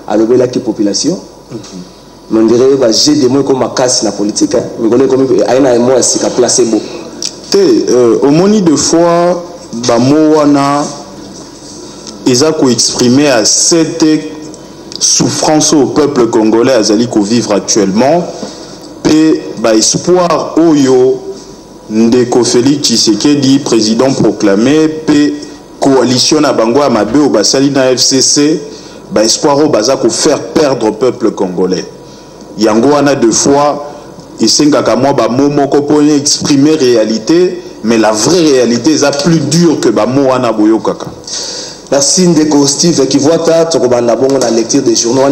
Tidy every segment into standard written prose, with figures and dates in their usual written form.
à la population. Mais on dirait que j'ai des mots comme ma casse la politique. Mais comme il y a un mot qui a placé beau. Au moni de fois, Bamoana, ils ont exprimé à cette souffrance au peuple congolais à Zaliko vivre actuellement. Et espoir Oyo Ndeko Félix Tshisekedi, président proclamé, et coalition à Bango Amabe au Basalina FCC, espoir au Bazako faire perdre au peuple congolais. Yango ana deux fois, et c'est qu'à moi, Momo Kopone exprimer réalité, mais la vraie réalité est plus dure que Bamo ana Boyo Kaka. Merci Ndeko Steve qui voit ta Tokobanda Bongo la lecture des journaux.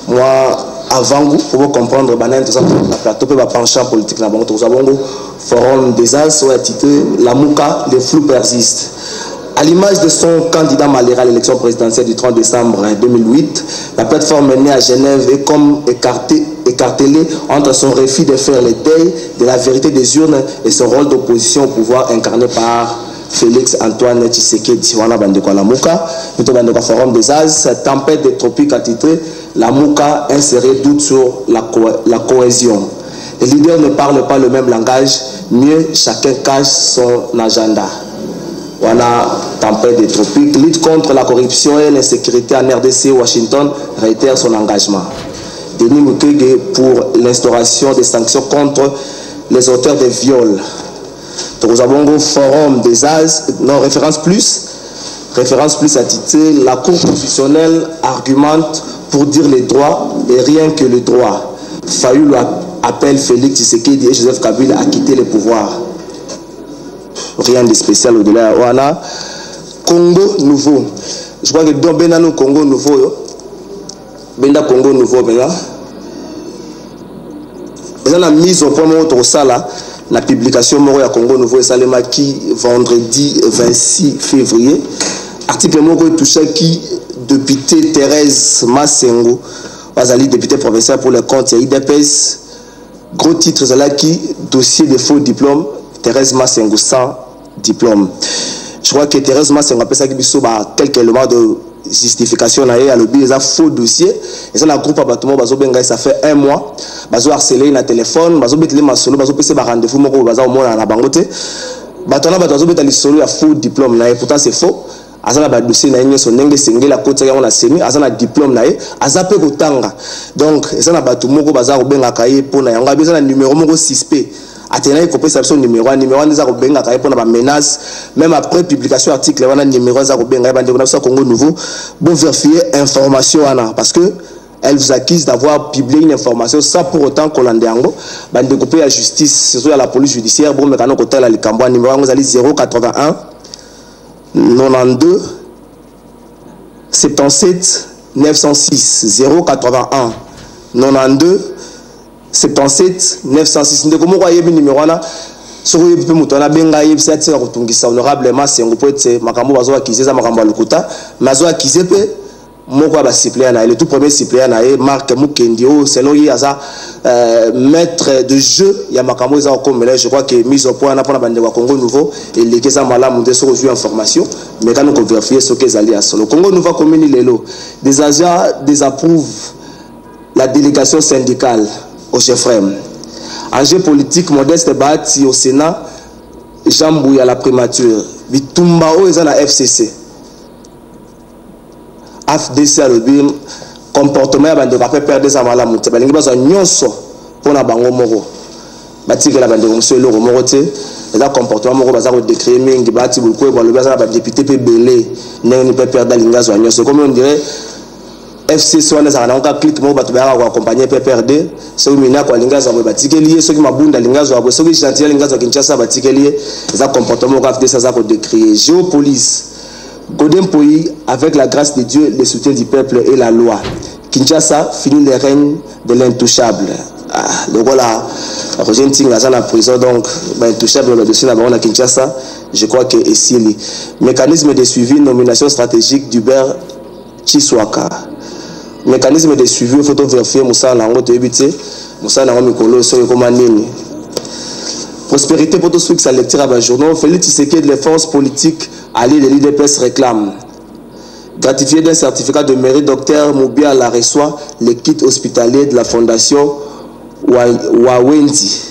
Moi, avant vous, pour comprendre, la plateau peut penchant politique na Bongo. Nous avons forum des As ou titré La Mouka, les flous persistent. À l'image de son candidat Maléra à l'élection présidentielle du 30 décembre 2008, la plateforme née à Genève est comme écartelée entre son refus de faire le deuil de la vérité des urnes et son rôle d'opposition au pouvoir incarné par Félix Antoine Tshisekedi. Wana bandeko la Mouka, plutôt bandeko forum des As, tempête des tropiques a titré La Mouka, insérer doute sur la cohésion. Les leaders ne parlent pas le même langage, mieux chacun cache son agenda. Voilà, tempête des tropiques, lutte contre la corruption et l'insécurité en RDC. Washington réitère son engagement. Denis Mukwege pour l'instauration des sanctions contre les auteurs de viols. Nous avons un forum des As, non, référence plus attitulé La Cour constitutionnelle argumente pour dire les droits et rien que le droit. Fayoulou appelle Félix Tshisekedi et Joseph Kabila à quitter le pouvoir. Rien de spécial au-delà. Voilà. Congo nouveau. Je crois que dans Benano Congo nouveau. Benda Congo nouveau. Et la mise au point de ça, la publication Moro à Congo nouveau et Salema qui vendredi 26 février. Article Moro touché qui député Thérèse Massengo, Bazali député provincial pour le compte IDPS. Gros titre qui dossier de faux diplômes. Thérèse Massengo sans diplôme. Je crois que Thérèse Massengo appelle ça qui a quelques éléments de justification à l'objet des faux dossiers. Et ça, la groupe à Batomo, ça fait un mois. Bazo harcelé na téléphone, bazo betele masolo, bazo pese ba rendez-vous moko baza au monde na bangote. Batona bazo betali solo ya faux diplôme na pourtant c'est faux. Azana ba dossier na yenye so ndenge sengela kota ya na semi, azana diplôme na ye, azape kotanga. Donc, ça na bato moko baza ko benga kaye pona yanga besoin na numéro moko suspect. Atena ko pesa son numéro za ko benga kaye pona ba menace, même après publication article wana numéro za ko benga ba ndeko na so Congo nouveau, bon vérifier information wana parce que elle vous accuse d'avoir publié une information sans pour autant qu'on l'ende yango ba ndeko pe la justice, surtout à la police judiciaire, bon mekano ko tala likambo numéro ngo zali 081 92 77 906 081 92 77 906 ndeko moko ayebi numéro wana soko yebi pe muto na benga yebi sa tsela kutungisa honorablement sengo po etse makambo bazo akize za makambo alukuta mazo akize pe moko ba suppléant na le tout premier suppléant na Marc Mukendi o selon yi aza maître de jeu ya makambo za ko je crois que mise au point na pona bande wa Congo nouveau et les kesa malamu de so vu information mais quand on vérifier ce que zali à solo Congo nouveau commune lelo des agents désapprouvent la délégation syndicale au chef-frem. Enjeu politique modeste bâti au Sénat, Jean Bouya la primature. Bitumbao est la FCC. AFDC a le bien comportement de rappel perdre sa malamu. C'est pas l'ingénieur nyonso pour la bango moro. Bati que la bande monsieur le moro te. Et comportement moro baza ko décrire mingi bati beaucoup et le baza ba député pe belé. N'est pas perdre l'ingazo nyonso. Comme on dirait FCC wana za na click mo bato ba accompagner PPRD so mina kwa lingazo ba batikeliye so ki mabunda lingazo abo so ki chantier lingazo Kinshasa batikeliye za comportement ka FDC za ko décrier géopolice Godem Poyi avec la grâce de Dieu le soutien du peuple et la loi Kinshasa finit le règne de l'intouchable donc voilà Roger Ntinga za na prison donc ba intouchable le dossier na ba na Kinshasa je crois que ici mécanisme de suivi nomination stratégique d'Hubert Chiswaka. Mécanisme de suivi, il faut vérifier Moussa Lango te éviter Moussa Lango Mikolo sur le nini. Prospérité pour tous ceux qui lecture à journaux. Félix Tshisekedi les forces politiques alliées de l'IDPS réclament gratifié d'un certificat de mérite, Dr Moubia la reçoit le kit hospitalier de la fondation Wawendi.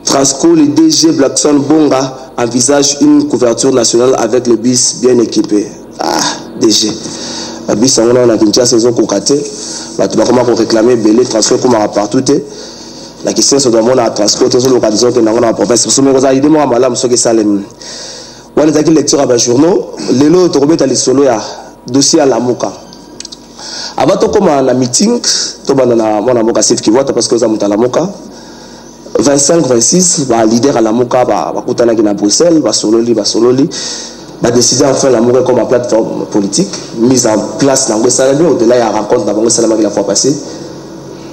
Transco, le DG Blackson Bonga envisage une couverture nationale avec le bus bien équipé. Ah, DG. Le bus, on a une saison concatée. Tu vas comment réclamer Belé, Transco comme partout. La question c'est de mon transport, sur l'occasion que nous avons en province. Parce que nous avons dit, moi, madame, ce que ça l'aime. On a une lecture à journaux. Les lots, tu remets à l'issolo, dossier à la Mouka. Avant de commencer un meeting, tu vas dans mon Mouka Sif qui vote parce que vous avez à la Mouka. 25-26, le leader à la Mouka va couper à Bruxelles, va sololi, va décider enfin la Mouka comme plateforme politique, mise en place dans le salon. Au-delà, il y a une rencontre dans le salon qui la fois passée.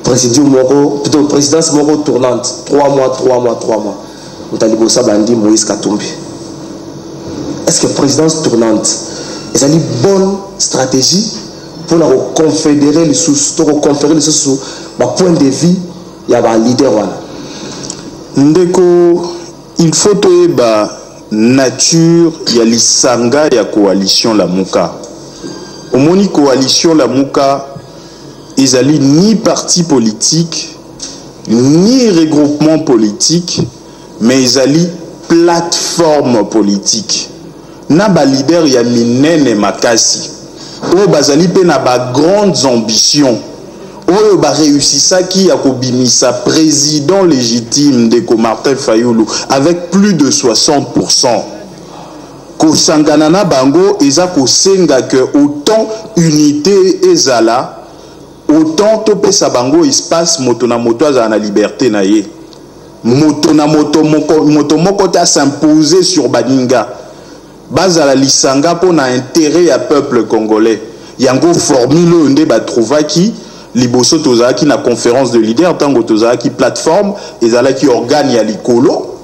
Présidence Moro tournante, 3 mois. Nous avons dit Bandi Moïse Katumbi. Est-ce que présidence tournante est une bonne stratégie pour confédérer les sous, pour conférer les sous, point de vue, il y a un leader. Ndeko, il faut que nature, il y a l'Isanga, il y a coalition la Mouka. Au moni coalition la Mouka, ils n'allient ni parti politique, ni regroupement politique, mais ils allient plateforme politique. Naba leader ya minene makasi. O bazali pe na ba grandes ambitions. O ba réussissa qui a kobimisa président légitime de Martin Fayoulou avec plus de 60%. Ko sanganana bango eza ko senga que autant unité ezala autant topé sabango espace moto na moto à la liberté na ye moto na moto moko ta s'imposer sur baninga bazala lisanga pour na intérêt à peuple congolais yango formule nde ba trouvaki liboso tozaki na conférence de leaders tango tozaki plateforme ezala ki organe ya likolo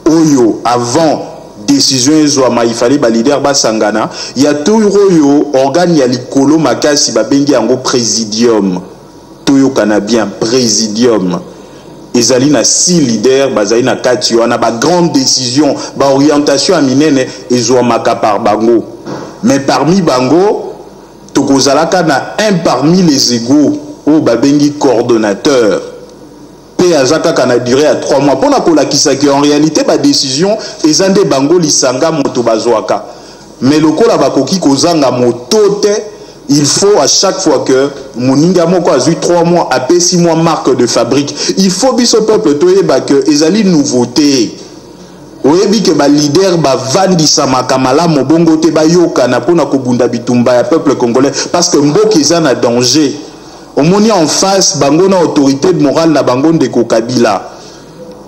oyo avant décision ezwama il fallait ba leader basangana ya toyo yo organe ya likolo makasi babengi yango présidium toyo kana bien présidium ezali na 6 leaders bazali na kati wana ba grande décision ba orientation a minene ezwamaka par bango mais parmi bango tokozalaka na un parmi les égaux o babengi coordonnateur pe azaka kana duré à 3 mois pour na kolakisa que en réalité ba décision ezande bango lisanga moto bazwaka mais lokola bakoki kozanga motote il faut à chaque fois que moninga moko azui 3 mois après 6 mois marque de fabrique il faut biso peuple toyeba que ezali nouveauté oyebi que ba leader ba vandisa makamala mobongo te ba yokana pona kobunda bitumba ya peuple congolais parce que mboki eza na danger. On moni en face bango na autorité de morale na bango ndeko Kabila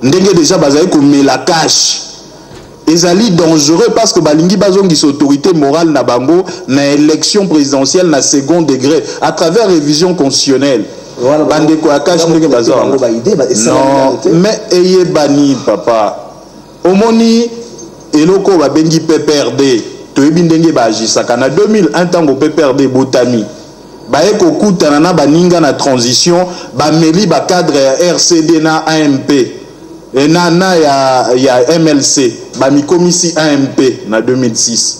ndenge déjà bazali ko mela cash ezali dangereux parce que balingi bazongisa autorité morale na bango na élection présidentielle na second degré à travers révision constitutionnelle bandeko cash ndenge bazala non mais eye bani papa omoni eloko babengi PPRD toyebi ndenge bagisaka na 2001 tango PPRD botami baye kokutana na baninga na transition bameli ba cadre ya RCD na AMP et na ya MLC bamikomisi AMP na 2006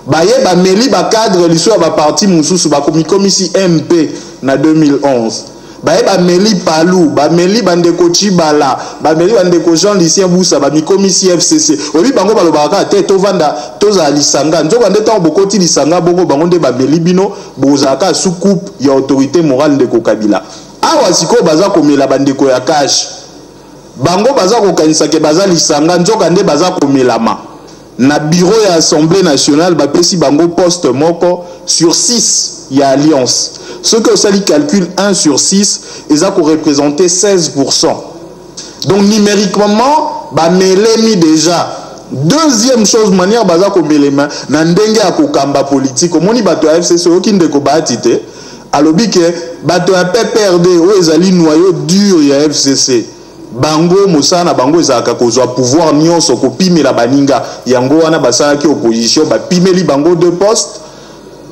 baye bameli ba cadre liso ba parti mususu bakomikomisi MP na 2011 baye bameli Palou bameli bandeko Chibala bameli bandeko Jean Lucien Boussa bamikomisi FCC obi bango balobaka te tovanda toza lisanga nzoka nde tango bokoti lisanga bongo bango nde bameli bino bozaka soucoupe ya autorité morale ndeko Kabila awa siko baza komela bandeko ya cash bango baza kokanisa ke baza lisanga nzoka nde baza komelama na bureau ya Assemblée nationale bapesi bango poste moko sur 6 ya alliance. Ce que ça lui calcule 1 sur 6, ils ont représenté 16%. Donc numériquement, bah melemi déjà. Deuxième chose, manière baza ko melema na ndenge ya kokamba politique. Omoni bato ya FCC okinde ko batite. Alobi ke bato ya PPRD o ezali noyau dur ya FCC. Bango mosana bango ezaka kozwa pouvoir nyonso ko pimela baninga. Yango wana basala ki opposition ba pimeli bango 2 postes.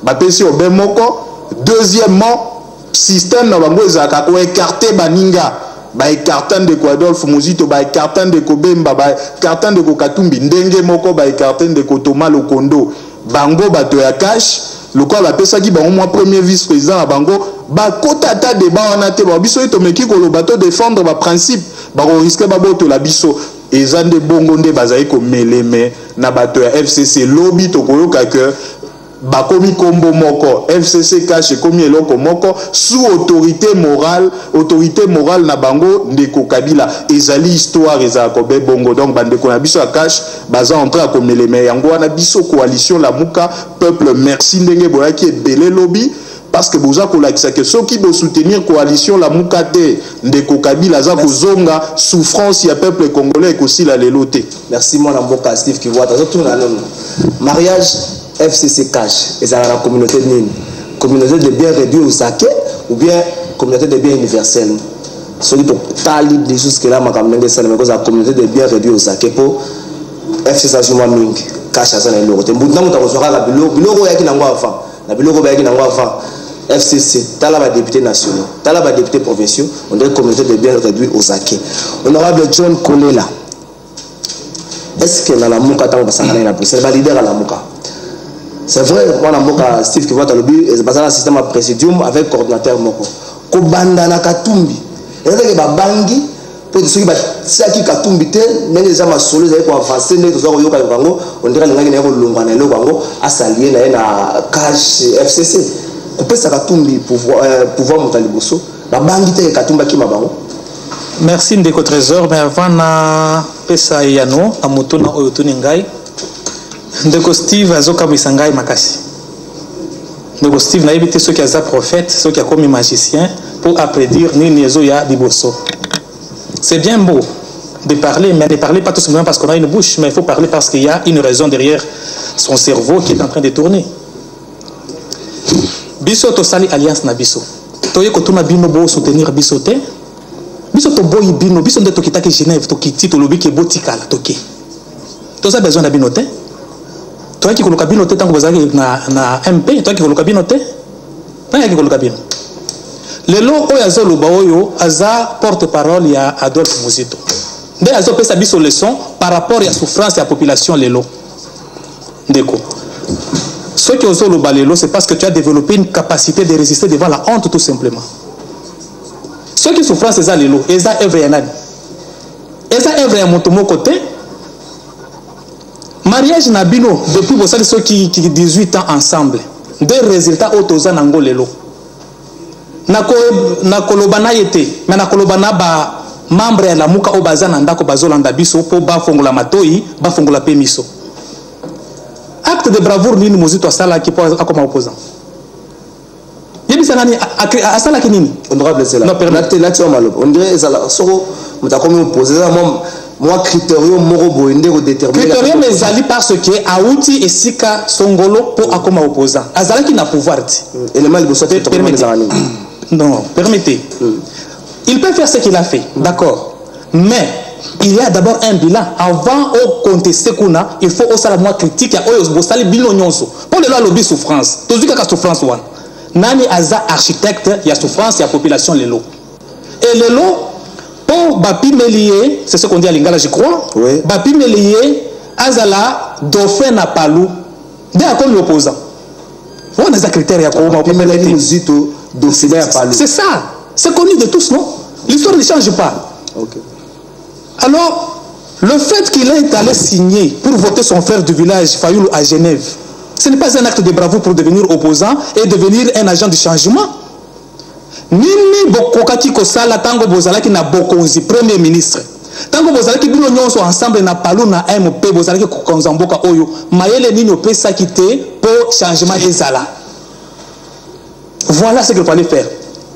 Ba pesi obemoko. Deuxièmement, système na bango ezaka ko écarter baninga, ba écartant de Adolphe Muzito, ba écartant de Kobemba, ba écartant de Katumbi, ndenge moko ba écartant de Thomas Lokondo, bango bato ya cash le quoi ba pesa ki bango moi premier vice président bango ba kota ta débat wana te ba biso to meki ko lo bato défendre ba principe ba risquer ba boto la biso ezande bongo nde bazai ko meleme na bato ya FCC lobby to koyoka que bakomi kombo moko FCC cash komi eloko moko sous autorité morale na bango ndeko Kabila ezali histoire eza ko be bongo donc bandeko na biso ya cash baza entrer à komeleme yango wana biso coalition la muka peuple merci ndenge boyaki ebele lobby parce que boza kolakisa que ceux qui vont soutenir coalition la muka te ndeko Kabila za kozonga souffrance ya peuple congolais aussi la leloté. Merci mon amboka Steve qui voit tout na mariage FCC cash et ça la communauté de communauté de biens réduits au saké ou bien communauté de biens universels. Celui qui tali des choses que là ma caméra ça mais cause la communauté de biens réduits au saké pour FCC ça juma ming cash ça na loko. Mbunda muta kozora la biloko yaki na ngwa avant. La biloko yaki na ngwa avant. FCC tala ba député national, tala ba député provinciaux, on dirait communauté de biens réduits au saké. Honorable John Kolela. Est-ce que dans la muka tant basana na Bruxelles va leader à la muka? C'est vrai, moi, je Steve qui voit dans le but, c'est basé dans le système à présidium avec coordinateur moko. Kobanda na Katumbi. Et là, il y a bangi pour ceux qui Katumbi te, mais les gens solo, ils ont avancé, ils ont yoka yokango, on dirait que les gens ont longana le bango, à s'allier na cash FCC. Couper sa Katumbi pouvoir monter le bosso. La bangi te Katumba qui m'a bango. Merci Ndeko Trésor, mais avant na pesa yano, na moto na oyotuni ngai. Ndeko Steve azoka bisangai makasi. Ndeko Steve na évité ceux qui ont prophète, ceux qui ont commis magicien pour prédire ni nezo ya diboso. C'est bien beau de parler, mais ne parler pas tout simplement parce qu'on a une bouche, mais il faut parler parce qu'il y a une raison derrière son cerveau qui est en train de tourner. Biso to sali alliance na biso. Toye ko tuna bino bo soutenir biso te. Biso to boyi bino, biso nde to kitaki Genève, to kiti to lobi ke botikala toke. To ça besoin na bino te. Toi qui coloca bien noté tant que vous avez na MP, toi qui coloca bien noté, toi qui coloca bien. Le lot où yazo le baoyo, aza porte-parole ya Adolphe Muzito. Dès azo peut s'habiller sur leçon par rapport à la souffrance de la population le lot. Déco. Ceux qui osent le balelo, c'est parce que tu as développé une capacité de résister devant la honte tout simplement. Ceux qui souffrent c'est ça le lot, et ça œuvre yanani. Et ça œuvre ya mon côté. Mariage Nabino, depuis ceux qui 18 ans ensemble, des résultats autosa nango lelo. Nakolobana yete, mais nakolobana ba membre ya la muka obaza nandako bazolanda biso po ba fongola matoi, ba fongola pemiso. Acte de bravoure nini Muzito asala ki po akoma opposant. Yebisa nani asala ki nini? Honorable c'est là. Non, permettez là tu vas malo. On dirait ça soko mutakomi opposé moi critérium moro boende ko déterminer critérium ezali parce que aouti esika songolo pour akoma opposant azala qui na pouvoir ti élément liboso permettez non permettez il peut faire ce qu'il a fait d'accord mais il y a d'abord un bilan avant de contester kuna il faut aussi la moi critique ya oyo bosali bino nyonso pour le lobby souffrance tozuka ka souffrance wana nani aza architecte ya souffrance ya population lelo et lelo pour Bapi Melié, c'est ce qu'on dit à Lingala, je crois. Oui. Bapi Melié, Azala, Dauphin à Palou, dès à comme l'opposant. On a des critères à quoi Bapi Melié, Zito, Dauphin à Palou. C'est ça. C'est connu de tous, non? L'histoire ne change pas. Okay. Alors, le fait qu'il est allé signer pour voter son frère du village, Fayoulou, à Genève, ce n'est pas un acte de bravoure pour devenir opposant et devenir un agent de changement. Nini bokokaki kosala tango bozalaki na bokonzi premier ministre tango bozalaki bino nyonso ensemble na Palou na MP bozalaki kokonza mboka oyo mayele nini opesaki te pour changement ezala. Voilà ce qu'il fallait faire.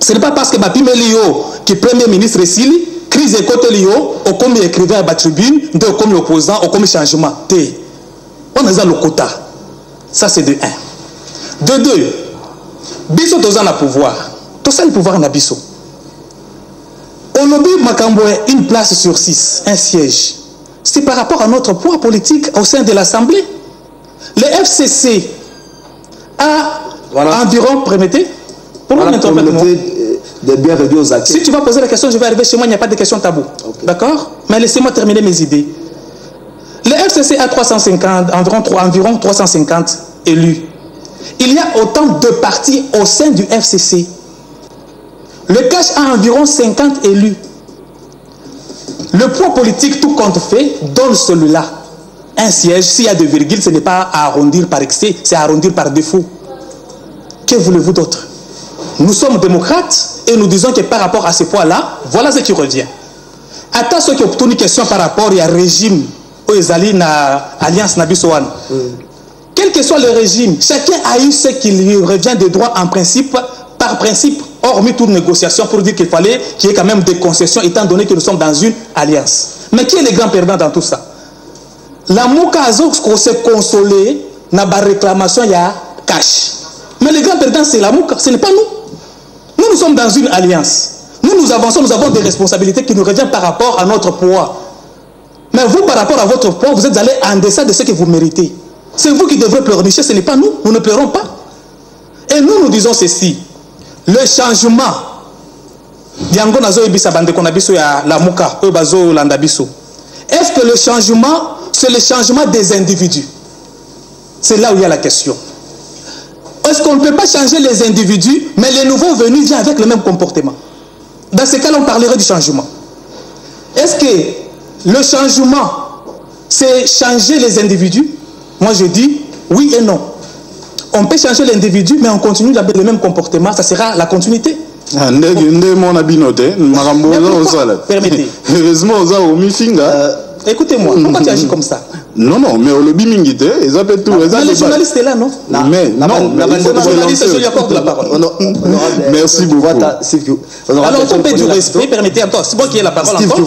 Ce n'est pas parce que Bapimeli yo qui premier ministre Sili crise et côté lio au comme écrivain à tribune de comme opposant au comme changement té on a le quota. Ça c'est de 1. De 2 biso toza na pouvoir. Tout ça, le pouvoir n'abisso. Au lobby Makambo est une place sur 6, un siège. C'est par rapport à notre poids politique au sein de l'Assemblée. Le FCC a environ, permettez, pour le de bien réduire aux actes. Si tu vas poser la question, je vais arriver chez moi, il n'y a pas de question tabou. Okay. D'accord? Mais laissez-moi terminer mes idées. Le FCC a 350, environ 350 élus. Il y a autant de partis au sein du FCC. Le cash a environ 50 élus. Le poids politique, tout compte fait, donne celui-là. Un siège, s'il y a 2 virgules, ce n'est pas à arrondir par excès, c'est à arrondir par défaut. Que voulez-vous d'autre? Nous sommes démocrates et nous disons que par rapport à ce poids-là, voilà ce qui revient. Attends ceux qui ont une question par rapport au régime où ils allaient na alliance Nabisoan. Quel que soit le régime, chacun a eu ce qui lui revient de droit en principe, par principe, hormis toute négociation pour dire qu'il fallait qu'il y ait quand même des concessions étant donné que nous sommes dans une alliance. Mais qui est le grand perdant dans tout ça? La Moukazo s'est consolé dans la réclamation, il y a cash. Mais le grand perdant, c'est la Mouka, ce n'est pas nous. Nous sommes dans une alliance. Nous avançons, nous avons des responsabilités qui nous reviennent par rapport à notre poids. Mais vous, par rapport à votre poids, vous êtes allé en deçà de ce que vous méritez. C'est vous qui devrez pleurnicher, ce n'est pas nous. Nous ne pleurons pas. Et nous disons ceci. Le changement. Est-ce que le changement, c'est le changement des individus? C'est là où il y a la question. Est-ce qu'on ne peut pas changer les individus, mais les nouveaux venus viennent avec le même comportement? Dans ce cas-là, on parlerait du changement. Est-ce que le changement, c'est changer les individus? Moi, je dis oui et non. On peut changer l'individu, mais on continue le même comportement. Ça sera la continuité. Permettez. Écoutez-moi, pourquoi tu agis comme ça? Non, mais le bimingité, ils appellent tout. Mais le journaliste est là, non? Mais non, le journaliste, je lui accorde la parole. Merci beaucoup. Alors, on peut du respect, permettez encore. C'est moi qui ai la parole encore.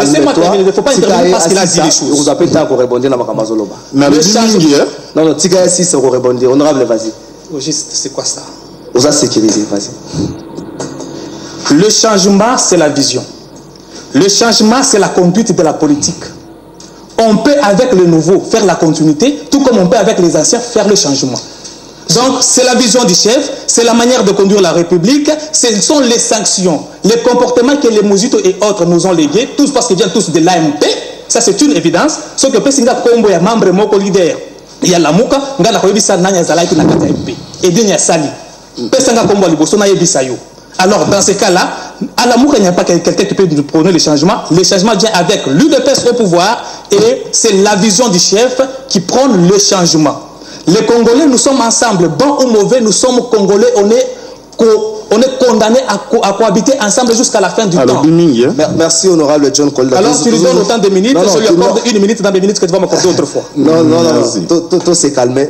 Laissez-moi terminer, il ne faut pas intervenir parce qu'il a dit les choses. Vous appelez tant qu'on répondait dans ma Kamazoloba. Mais le bimingi, non, Tika 6 qu'on répondait. Honorable, vas-y. Juste, c'est quoi ça? Vous avez sécurisé, vas-y. Le changement, c'est la vision. Le changement, c'est la conduite de la politique. On peut, avec le nouveau, faire la continuité, tout comme on peut, avec les anciens, faire le changement. Donc, c'est la vision du chef, c'est la manière de conduire la République, ce sont les sanctions, les comportements que les Mouzito et autres nous ont légués, tous parce qu'ils viennent tous de l'AMP, ça c'est une évidence. Ce que Pessinga Kombo ya membre moko leader, il y a la Mouka, nga na koyebisa nanya zalaiki na kata MP, et Denya Sali. Pessinga Kombo liboso na yebisa yo. Alors, dans ce cas-là, à la Mouka, il n'y a pas quelqu'un qui peut nous prôner le changement. Le changement vient avec l'UDPS au pouvoir et c'est la vision du chef qui prône le changement. Les Congolais, nous sommes ensemble, bons ou mauvais, nous sommes Congolais, on est condamnés à cohabiter ensemble jusqu'à la fin du temps. Merci, honorable John Kolda. Alors, tu lui donnes autant de minutes, je lui accorde 1 minute dans des minutes que tu vas m'accorder autrefois. Non, tout s'est calmé.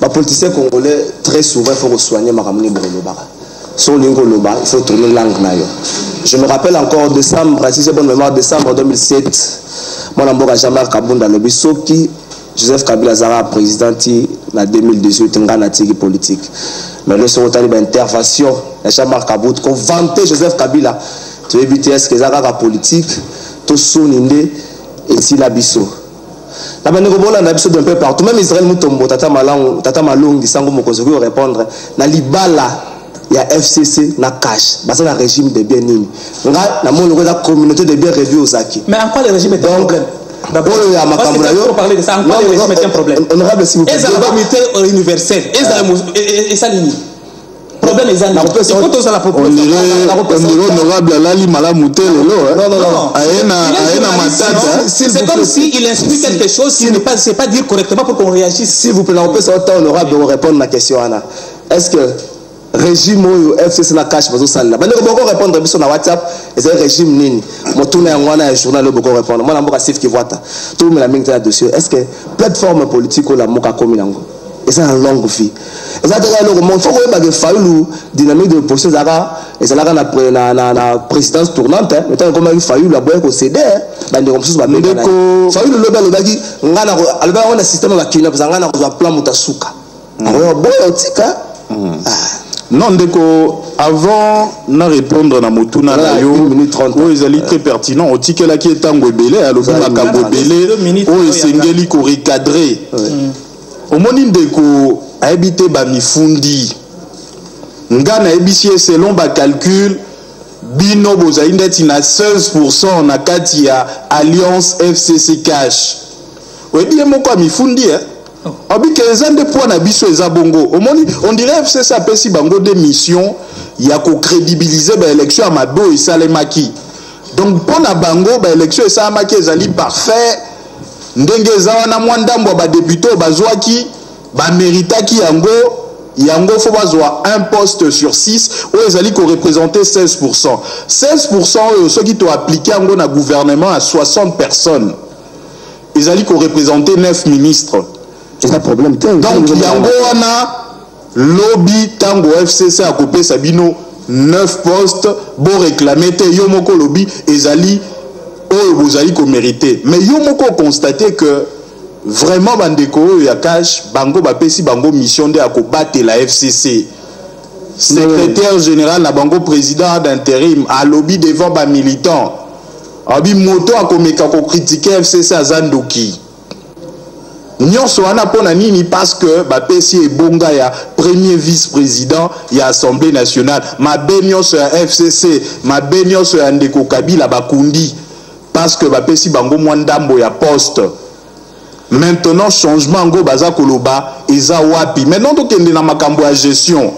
Les politiciens congolais, très souvent, il faut soigner Maramoni Bourolobara. Son Lingoloba, il faut tourner langue. Je me rappelle encore, décembre, si j'ai bonne mémoire, décembre 2007, mon amboka Jean-Marc Kabunda, le Bissoki, Joseph Kabila Zara, président en 2018, une politique. Mais le second temps, intervention, Jean-Marc Kabunda, qu'on vantait Joseph Kabila, tu évites est-ce que Zara politique, tout soninde, et si la bisso. La bannière na biso d'un peu partout, même Israël Moutombo, Tata Malong, qui s'en va répondre, na libala. Il y a FCC, na cash, c'est un régime de bien nini. La communauté de bien réduit aux acquis. Mais en quoi le régime est un problème? D'abord, il y a ma parler de ça. En quoi le régime est un problème? Honorable, s'il vous plaît. Et la communauté universelle. Et ça ligne. Problème est un honorable Lali Malamoutel. Non. C'est comme s'il inspire quelque chose qui ne sait pas dire correctement pour qu'on réagisse. S'il vous plaît, on peut s'entendre honorable de répondre à ma question, Anna. Est-ce que régime ou FCC na cash bazo sala bande ko boko répondre biso na WhatsApp et c'est régime nini motuna ya ngwana ya journal boko répondre moi na mboka sif ki voita tout me la mingi là dessus est-ce que plateforme politique ou la moka komi nango et ça en longue vie et ça déjà le monde faut que ba Fayulu dynamique de l'opposition zaka et ça là na présidence tournante mais tant comme Fayulu la boye ko céder bande comme ça ba ndeko Fayulu le bel obaki ngana alba on a système ba kina parce ngana ko plan mutasuka alors boye otika non, avant de répondre à Motuna, ils allaient très pertinent. On dit que là qui est tango belé, alors que la cambo belé, on s'engeli ko recadrer. Au moment où a habité Bamifundi, ngana ebisier selon ba calcul, bino boza indeti na 16% na kati ya Alliance FCC Cash. Oui bien mon quoi Mifundi Abi kezande pour na biso eza bongo. On dirait FCC apesi bango des missions ya ko crédibiliser ba élection à mabo et salemaki. Donc pour na bango ba élection salemaki ezali parfait. Ndenge zawana mwandambo ba député bazwaki ba méritaki yango faut bazwa un poste sur 6 ou ezali ko représenter 16%. 16% ceux qui t'ont appliqué yango na gouvernement à 60 personnes. Ezali ko représenter 9 ministres. C'est un problème. Donc yango wana lobby tango FCC a coupé Sabino 9 postes bon réclamer te yo moko lobby ezali o bozali ko mériter. Mais yo moko constater que vraiment bandeko ya cash bango bapesi bango mission de akobattre la FCC. Secrétaire général na bango président d'intérim a lobby devant ba militants. Abi moto akomeka ko critiquer FCC azandoki. Nyonso wana pona nini parce que bapesi ebonga ya premier vice-président ya Assemblée nationale ma benyoso ya FCC ma benyoso ya Ndeko Kabila bakundi parce que bapesi bango mwandambo ya poste. Maintenant changement ngo baza koloba eza wapi maintenant to kende na makambo ya gestion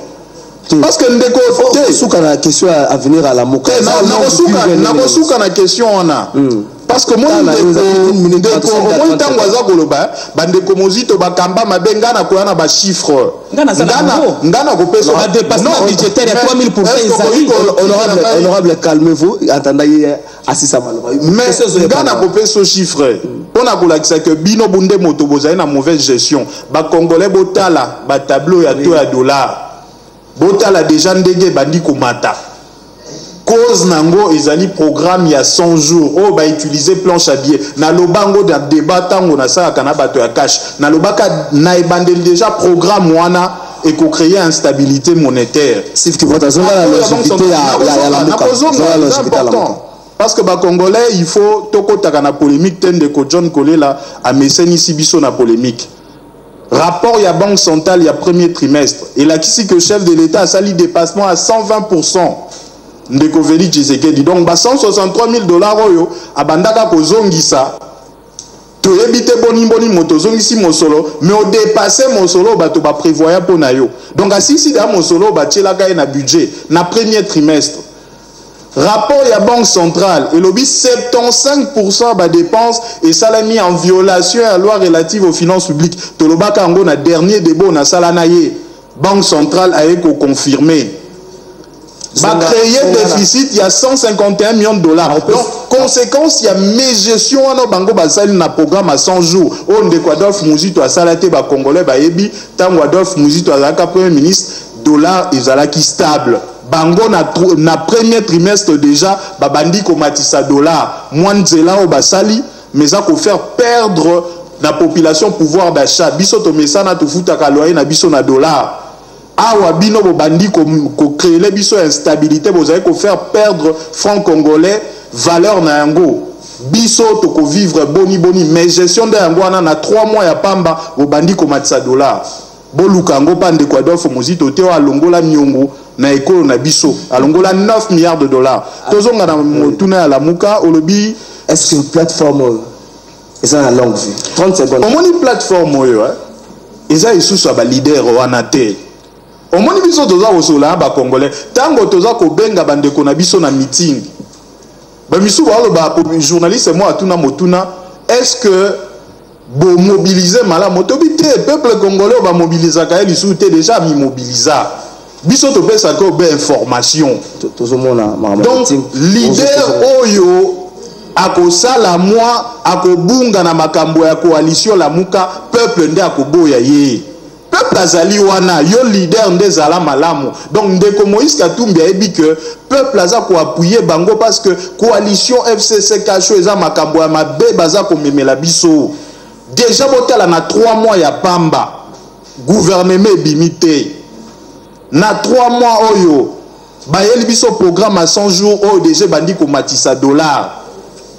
parce que Ndeko te souka na question à venir à la moka na souka na question wana parce que moi ndeko tango aza koloba bandeko mozito bakamba mabenga na koyana ba chiffre ngana ko peso ba dépassement budgétaire ya 3000% honorable calmez-vous attendez Assisa Maloba mais ngana ko peso chiffre on a kolakisa que bino bunde moto bozali na mauvaise gestion ba congolais botala ba tableau ya to ya dollar botala déjà ndenge bandi komata cause nango ezali programme ya 100 jours oh ba utiliser planche à billets na lobango da débat tango na sala kana bato ya cash na lobaka na ebandeli déjà programme wana et ko créer instabilité monétaire c'est que votre zone la longévité ya la important parce que ba congolais il faut tokotaka na polémique tende ko John Kolela a meseni sibiso na polémique rapport ya banque centrale ya premier trimestre et là ici que le chef de l'état a sali dépassement à 120%. Ndeko Veli Tshisekedi donc ba 163 000 $ oyo abandaka ko zongisa to ebite boni moto zongisi mosolo mais au dépasser mosolo bato ba prévoya pona yo donc asisi da mosolo ba tchelaka na budget na premier trimestre rapport ya banque centrale et lobby 75% ba dépenses et salami en violation à la loi relative aux finances publiques to lobaka ngo na dernier débat na salana ye banque centrale a été confirmé va créer déficit il y a 151 millions de $. Donc conséquence il y a mes gestion no bango basali na programme à 100 jours on de Adolphe Muzito a salate ba congolais ba yebi tango Adolphe Muzito azaka premier ministre dollar ezalaki stable bango na premier trimestre déjà ba bandi ko matisa dollar mwanzela o basali mais ça ko faire perdre la population pouvoir d'achat biso to mesana to futaka loyer na biso na dollar. Awa bino bo bandi ko créer les biso instabilité vous avez ko faire perdre franc congolais valeur na yango biso to ko vivre boni mais gestion de yango na 3 mois ya pamba bo bandi ko matisa dollar bo lukango pande ko Adolphe Muzito te wa longola nyongo na ekolo na biso alongola 9 milliards de $. Tozonga na motuna ya la muka olobi est-ce que plateforme eza na longue vue 30 secondes on moni plateforme oyo eza isusu ba leader wana te au moins biso toza osola ba congolais tango toza ko benga bandeko na biso na meeting ba misu ba journaliste moi atuna motuna est-ce que bo mobiliser mala motobité peuple congolais ba mobiliser ka lisu te déjà mi mobiliser biso to pesa ko be information tozomona donc leader oyo akosala moi akobunga na makambo ya coalition la muka peuple nde akoboya ye peuple azali wana yo leader ndezala malamu donc ndeko Moïse Katumbi a dit que peuple aza ko appuyer bango parce que coalition FCC Kacho eza makambo ya mabe baza ko memela biso déjà botala na 3 mois ya pamba gouvernement bimité na 3 mois oyo bayeli biso programme à 100 jours oyo déjà bandi ko matisa dollar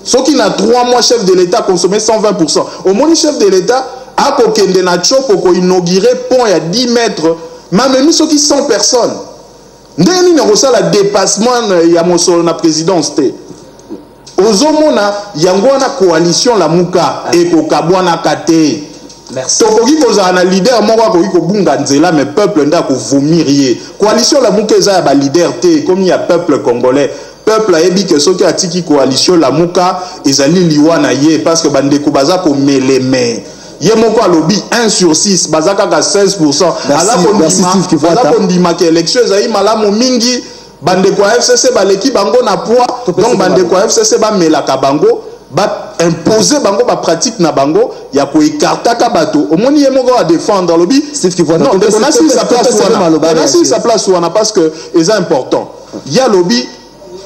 soki na 3 mois chef de l'état consommé 120% au moins chef de l'état a kokende na chopo ko inaugurer pont ya 10 mètres même soki 100 personnes ndeni na kosala dépassement ya mosolo na présidence te ozomona yango na coalition la muka ekokabwana kate Merci. Tokoki kozala na leader moko akoki kobunga nzela mais peuple nda kovomir ye. Coalition la muka eza ya ba leader te comme ya peuple congolais. Peuple ayebi que soki atiki coalition la muka ezali liwa na ye parce que bandeko baza ko meleme. Ye moko alobi 1 sur 6 baza kaka 16%. Ala kondima ke élection ezali malamu mingi. Bandeko FCC baleki bango na poids. Donc bandeko FCC ba melaka bango. Ba imposer bango ba pratique na bango ya ko écartaka bato omoni ye moko a défendre lobby Steve qui voit non on a si sa place on a si sa place wana parce que c'est important ya lobby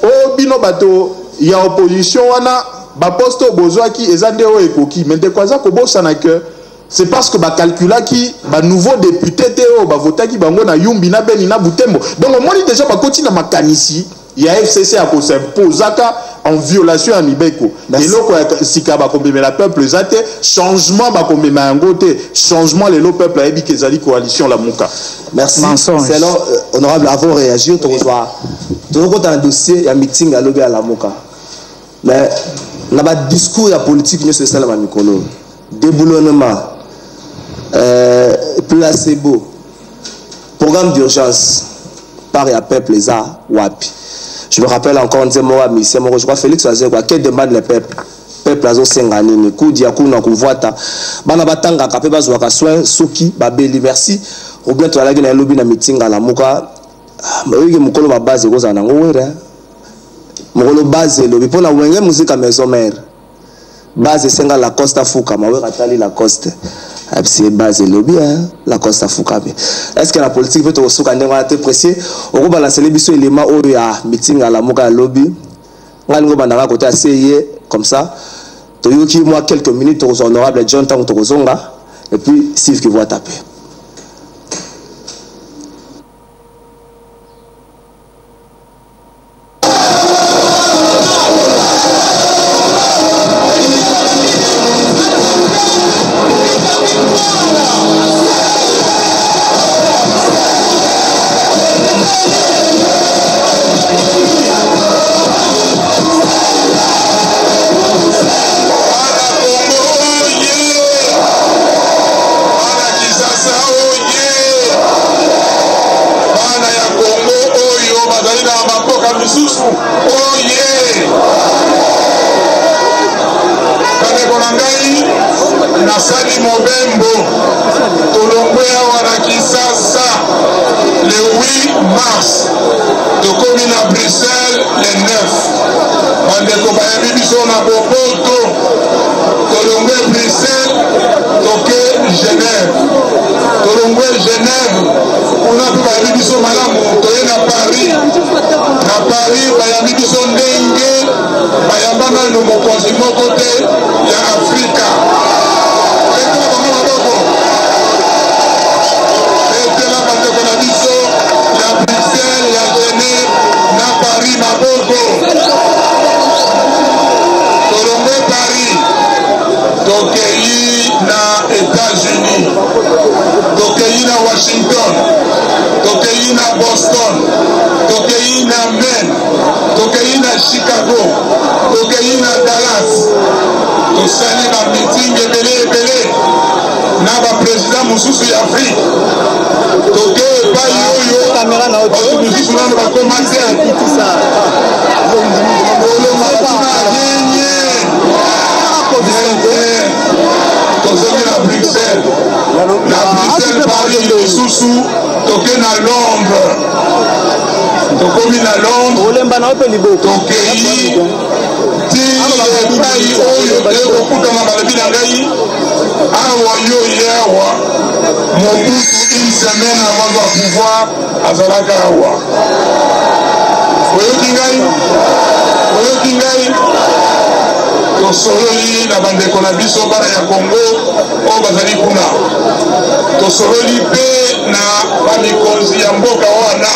o bino bato ya opposition wana ba poste bozwaki ezande o ekoki mais de quoi ça ko bosana que c'est parce que ba calcula ki ba nouveau député te o ba votaki bango na Yumbi na Beni na Butembo donc omoni déjà ba koti na makanisi ya FCC a s'imposaka en violation à Nibeko. Et là, si la peuple zate changement changement les peuple a ébi qu'ils coalition la Mouka. Merci. C'est alors honorable avant réagir tu reçois un dossier il y a meeting à l'obé à la Mouka. Mais na ba discours ya politique nous c'est ça la mikolo. Déboulonnement placebo programme d'urgence par ya peuple les a wapi. Je me rappelle encore, je crois Félix Azé, quelle demande le peuple? Peuple a sengani, ni kudi ya kuna kuvuata. Bana batanga kape bazwaka soin soki babeli merci. Ou bien tu as la lobby na meeting à la muka. Oye mukolo ba base ko za nango wera. Mukolo base lobby pona wenge musique maison mère. Base senga la Costa Fuka, ma wera tali la Costa. C'est base lobby la Costa Fuka. Est-ce que la politique peut aussi être précis au balancer les bisous éléments au meeting à la Moka lobby on va dans côté assez comme ça Toyoki moi quelques minutes aux honorables John Tang Tozonga et puis Steve qui va taper. Nasali Mobembo Tolongwea wana Kisasa le 8 mars tokomi na Bruxelles le 9 bandeko bayebi biso na Boboto Tolongwe Bruxelles toke Genève Tolongwe Genève kuna pe bayebi biso malamu toye na Paris bayebi biso ndenge bayambana no mokonzi moko te ya Afrika. Tokei na États-Unis, Tokei na Washington, Tokei na Boston, Tokei na Maine, Tokei na Chicago, Tokei na Dallas. Tosali ba meeting ebele na ba président mususu ya Afrique. Tokei pa yoyo caméra na auto mususu na ba commentaire tout ça. Tozoki na Bruxelles, Paris, Lisusu, toke na Londres, tokomi na Londres, tokei ti epai oyo ekokutana balobi na ngai awa yo yewa mobutu une semaine avant de pouvoir azalaka awa oyoki ngai tosololi na bandeko na biso bana ya Congo oyo bazali kuna tosololi mpe na bamikonzi ya mboka wana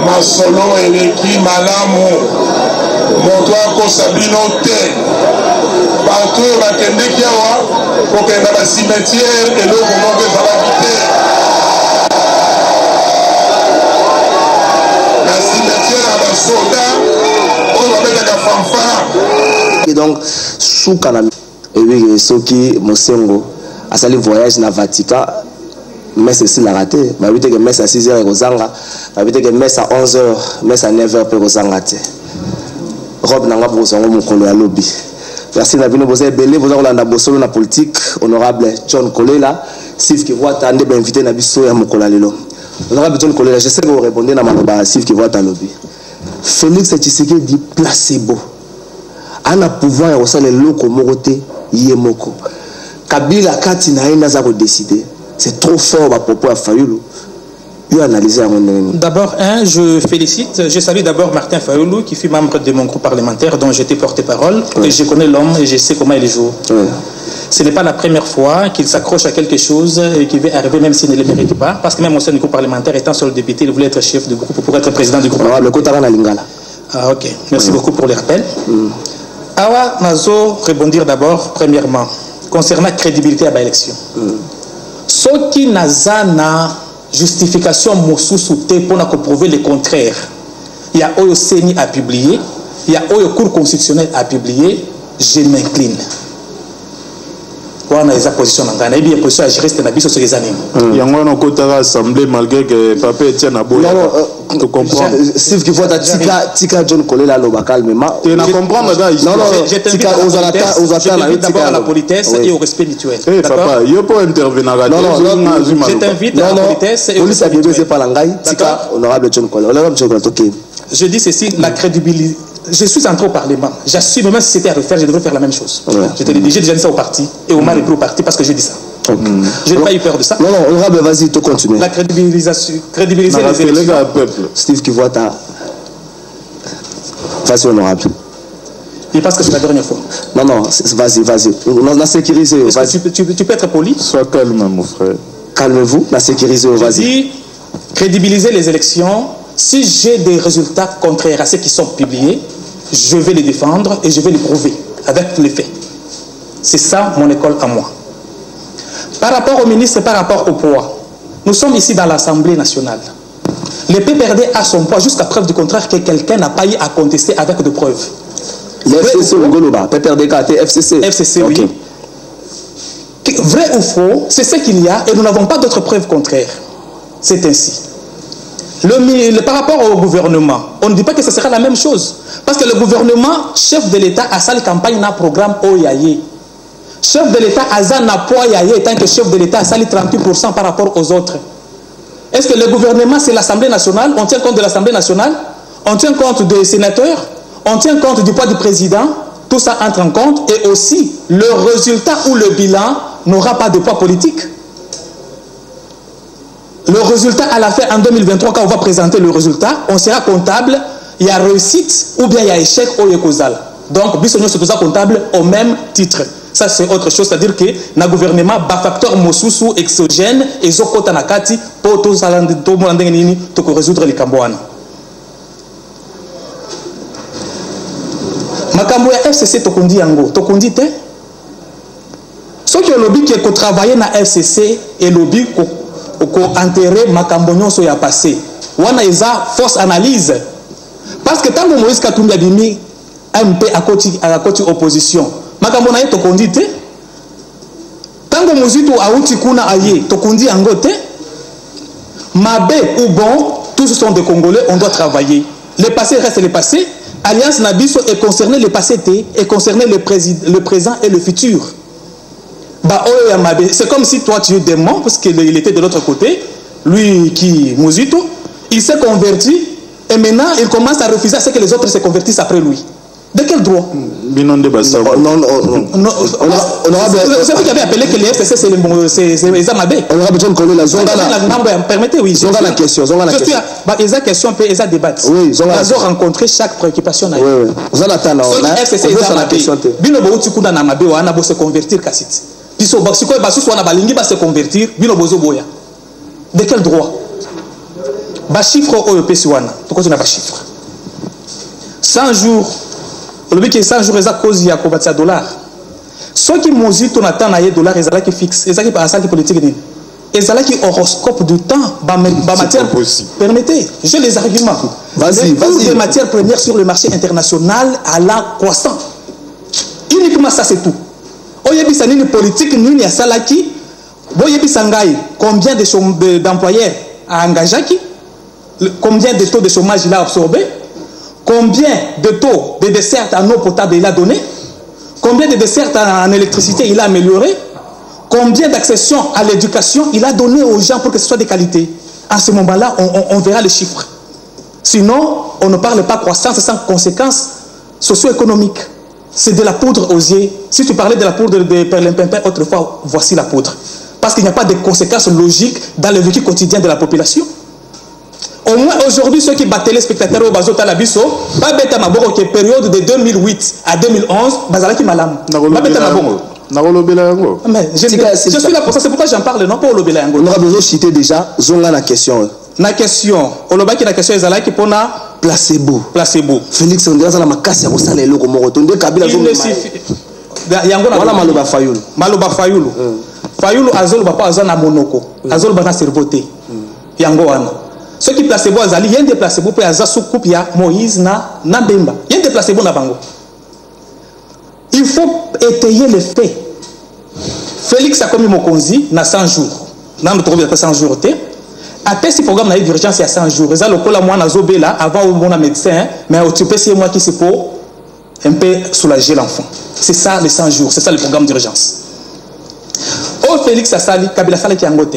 masolo eleki malamu moto akosa bino te bato oyo bakendeki awa kokenda basimetiere eloko moko ezalaki te na simetiere ya basoda oyo babetaka fanfare. Et donc sous kanami et oui soki mosengo asali voyage na Vatican mais c'est la raté ba bité que messe à 6h et kozanga ba bité que messe à 11h messe à 9h pe kozanga te robe nanga pour zongo mokolo ya lobby. Merci na bino boza belé boza kolanda bosolo na politique honorable John Kolela Steve Kivuata ande ba invité na biso ya mokolo lelo. Honorable John Kolela, je sais que vous répondez na maloba Steve Kivuata lobby. Félix Tshisekedi placebo ana pouvoir ya kosala eloko moko te ye moko. Kabila kati na ye naza ko décider. C'est trop fort à propos à Fayoulou. D'abord, je félicite, je salue d'abord Martin Fayoulou qui fut membre de mon groupe parlementaire dont j'étais porte-parole. Oui. Et je connais l'homme et je sais comment il joue. Oui. Ce n'est pas la première fois qu'il s'accroche à quelque chose et qu'il veut arriver même s'il ne le mérite pas. Parce que même au sein du groupe parlementaire, étant seul député, il voulait être chef du groupe pour être président du groupe. Ah, ok. Merci beaucoup pour les rappels. Awa Nazo, rebondir d'abord, premièrement, concernant la crédibilité à l'élection. Ce qui n'a pas justification mosusu pour prouver le contraire. Il y a Oyo Seni à publier, il y a Oyo Cour constitutionnelle à publier, je m'incline. On a des positions dans Ghana, il y a des positions à gérer, c'est un sur les années. Il y a un côté assemblée malgré que Papa Etienne a beau. Tu comprends. Steve qui voit Tika John Kolela Loba calmement. Tu n'as comprendre là ici. Non, je t'invite d'abord à la politesse et au respect mutuel. Eh papa, il faut intervenir là. Non, je t'invite à la politesse et au respect mutuel. C'est pas l'angai. Tika honorable John Kolela. Honorable John Kolela. Je dis ceci, la crédibilité. Je suis entré au Parlement. J'assume, même si c'était à refaire, je devrais faire la même chose. Ouais. Je te l'ai dit, j'ai déjà dit ça au parti. Et Omar est pris au parti parce que j'ai dit ça. Je n'ai pas eu peur de ça. Non, honorable, vas-y, tu continues. La crédibiliser les élections. Steve qui voit ta... Vas-y, honorable. Et parce que c'est la dernière fois. Non, vas-y. On a sécurisé. Tu peux être poli. Sois calme, mon frère. Calmez-vous, on a sécurisé. Je dis, crédibiliser les élections. Si j'ai des résultats contraires à ceux qui sont publiés, je vais les défendre et je vais les prouver avec les faits. C'est ça mon école à moi. Par rapport au ministre et par rapport au poids, nous sommes ici dans l'Assemblée nationale. Le PPRD a son poids jusqu'à preuve du contraire que quelqu'un n'a pas eu à contester avec de preuves. Le FCC ou Ngoloba, PPRD, FCC. FCC, oui. Vrai ou faux, c'est ce qu'il y a et nous n'avons pas d'autres preuves contraires. C'est ainsi. Par rapport au gouvernement, on ne dit pas que ce sera la même chose. Parce que le gouvernement, chef de l'État, a sa campagne dans le programme Oyaye. Chef de l'État, a sa Napoyaye, tant que chef de l'État, a sa 38% par rapport aux autres. Est-ce que le gouvernement, c'est l'Assemblée nationale? On tient compte de l'Assemblée nationale? On tient compte des sénateurs? On tient compte du poids du président? Tout ça entre en compte. Et aussi, le résultat ou le bilan n'aura pas de poids politique. Le résultat à la fin en 2023, quand on va présenter le résultat, on sera comptable, il y a réussite ou bien il y a échec au Yekozal. Donc, bisogno c'est tout ça comptable au même titre. Ça, c'est autre chose, c'est-à-dire que le gouvernement a facteur mosusu exogène et zokota nakati pour tout résoudre les Cambouanes. Makambo ya FCC tokundi yango, tokundi te. Ceux qui ont lobby qui ont travaillé dans FCC et lobby ko enterrer makambo nyonso ya passé wana eza fausse analyse parce que tant que Moïse Katumbi abimi MP à côté opposition makambo na yeto kondi te tant que Mozitu auti kuna aye to kondi yango te mabe ou bon tous sont des Congolais, on doit travailler. Le passé reste le passé. Alliance Nabiso est concerné le passé et concerné le présent et le futur. C'est comme si toi tu es démon, parce qu'il était de l'autre côté, lui qui Mouzito, il s'est converti et maintenant il commence à refuser à ce que les autres se convertissent après lui. De quel droit? Non. C'est vous qui avez appelé que les FCC c'est les Amabé. On aura besoin de connaître la zone. Permettez, oui. Zonga la question. Ils ont question, ils ont débattu. Oui, ils ont rencontré chaque préoccupation. Oui. Vous en attendez. FCC ils ont Amabé. Bino Bouti Kuna Namabé, on a beau se convertir Kassit. Puis si on a balingi va se convertir, Bino Bozo Boya. De quel droit? Ba chiffre au PSUANA. Pourquoi tu n'as pas chiffre? 100 jours. Le but est 100 jours, ils ont causé à combattre $. Ceux qui m'ont dit qu'on attend $, ils ont qui fixe, ils ont qui passent qui politique, ils ont qui horoscope du temps, matière. Permettez, j'ai les arguments. Vas-y. Les matières premières sur le marché international à la croissant. Uniquement ça, c'est tout. Oyebi sa nini politique nini ya salaki Boyebi Sangai, combien d'employeurs a engagé? Combien de taux de chômage il a absorbé? Combien de taux de dessertes en eau potable il a donné? Combien de dessertes en électricité il a amélioré? Combien d'accessions à l'éducation il a donné aux gens pour que ce soit de qualité? À ce moment-là, on verra les chiffres. Sinon, on ne parle pas croissance sans conséquences socio-économiques. C'est de la poudre aux yeux. Si tu parlais de la poudre de perlimpinpin autrefois, voici la poudre. Parce qu'il n'y a pas de conséquences logiques dans le vécu quotidien de la population. Au moins aujourd'hui, ceux qui battaient les spectateurs au bazo talabiso, pas bête à maboko qui est période de 2008 à 2011, bazala qui malam. Pas bête à maboko. Mais je suis là pour ça, c'est pourquoi j'en parle, non pas au lobby. On aura besoin de citer déjà, zonga la question. La question, au lobby qui la question est qui pour na placebo. Placebo. Félix on dirait ça la makasi à osala eloko moko. Tonde kabila il ne suffit. Voilà maloba fayulu. Maloba fayulu. Fayulu azolo ba pas azana monoko. Azolo ba na cerveauté. Yango wana. Ceux qui placebo azali, il y a des placebo pour aza sous coupe ya Moïse na Bemba. Il y a des placebo na bango. Il faut étayer les faits. Félix a commis Mokonzi na 100 jours. Dans le trouve 100 jours. Après ce programme na d'urgence il y a 100 jours. Ça le cola moi na zobela avant au bon médecin, mais tu peux c'est moi qui c'est pour un peu soulager l'enfant. C'est ça les 100 jours, c'est ça le programme d'urgence. Oh Félix a sali Kabila sali qui angote.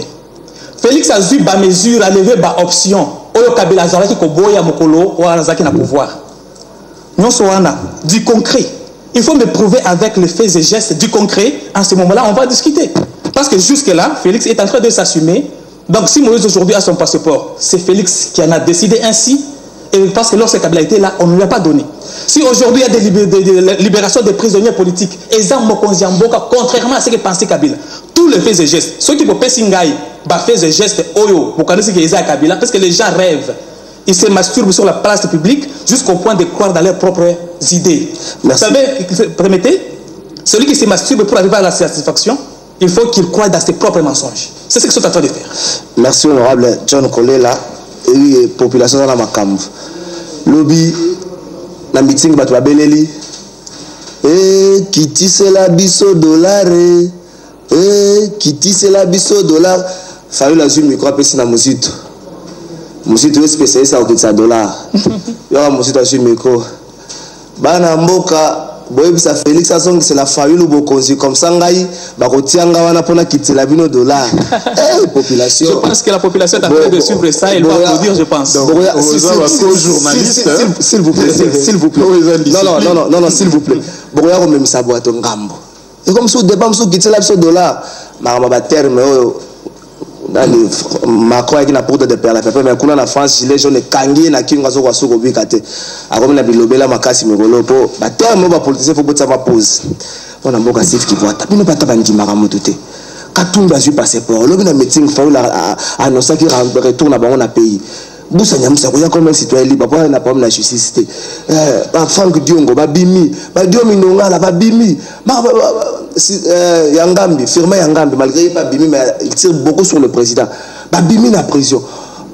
Félix a vu ba mesure à lever ba option. Oyo Kabila zala ki ko boya mokolo wa zaki na pouvoir. Nyonso wana du concret. Il faut me prouver avec les faits et gestes du concret. En ce moment-là, on va discuter. Parce que jusque-là, Félix est en train de s'assumer. Donc, si Moïse aujourd'hui a son passeport, c'est Félix qui en a décidé ainsi. Et parce que lorsque Kabila était là, on ne lui a pas donné. Si aujourd'hui il y a des libérations des prisonniers politiques, contrairement à ce que pensait Kabila, tous les faits et gestes, ceux qui peuvent faire faits et gestes, Kabila, parce que les gens rêvent. Ils se masturbent sur la place publique jusqu'au point de croire dans leurs propres idées. Merci. Vous savez, permettez, celui qui se masturbe pour arriver à la satisfaction, il faut qu'il croie dans ses propres mensonges. C'est ce qu'ils sont en train de faire. Merci honorable John Kolela et population dans la Makambu. Lobby, la meeting bat Beleli. Kiti c'est la biso dollar. Kiti c'est la biso dollar. Fallu la zoom micro apesi na musito. Musito est spécialiste à autour de $. Il y a musito sur micro. Bana mboka. Boyebi sa Félix Asong c'est la famille ou bokonzi comme ça ngai ba kotianga wana pona kitela bino dollar. Population. Je pense que la population est en train de suivre ça et elle va applaudir, je pense. S'il vous plaît, s'il vous plaît. Non, s'il vous plaît. Boya ko même sa boîte ngambo. Et comme ça débat sur kitela biso dollar, ba terme Macron qui n'a pas de perles, mais qu'on a en France, les gens ne kangé na kinga zo kwaso ko bikate. Ako na bilobela makasi mikolo po. Ba terme ba politicien faut botsa va pause. On a mboka sif qui voit. Bino bata bandi maramu tout. Katumba ju passeport. Lobi na meeting fa la annoncer qui retourne à bango na pays. Boussa nyamusa ko ya comme un citoyen libre pas na problème na justice. Ba Franck Diongo ba bimi, ba Diomi Nonga la ba bimi. Yangambi, firme Yangambi, malgré pas bimi, mais il tire beaucoup sur le président. Bah bimi na prison,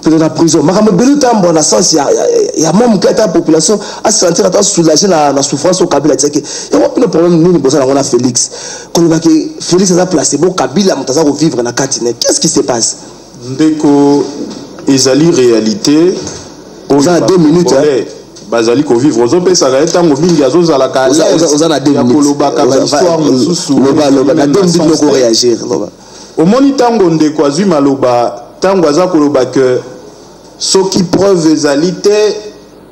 peut la prison. Mais comme belu tam bon sens, il y a même que la population à se sentir à soulager la souffrance au Kabila. Il y a pas de problème nous pour ça on a Félix. Quand on va que Félix a placé bon Kabila, on t'a vivre na Katine. Qu'est-ce qui se passe? Ndeko ezali réalité. On a 2 minutes. Bazali ko vivre aux opé ça ga etango mingi azoza la ka on a 2 minutes kolobaka ba histoire mususu loba 2 minutes ko réagir loba au moni tango ndeko azwi maloba tango aza koloba que soki preuve ezali te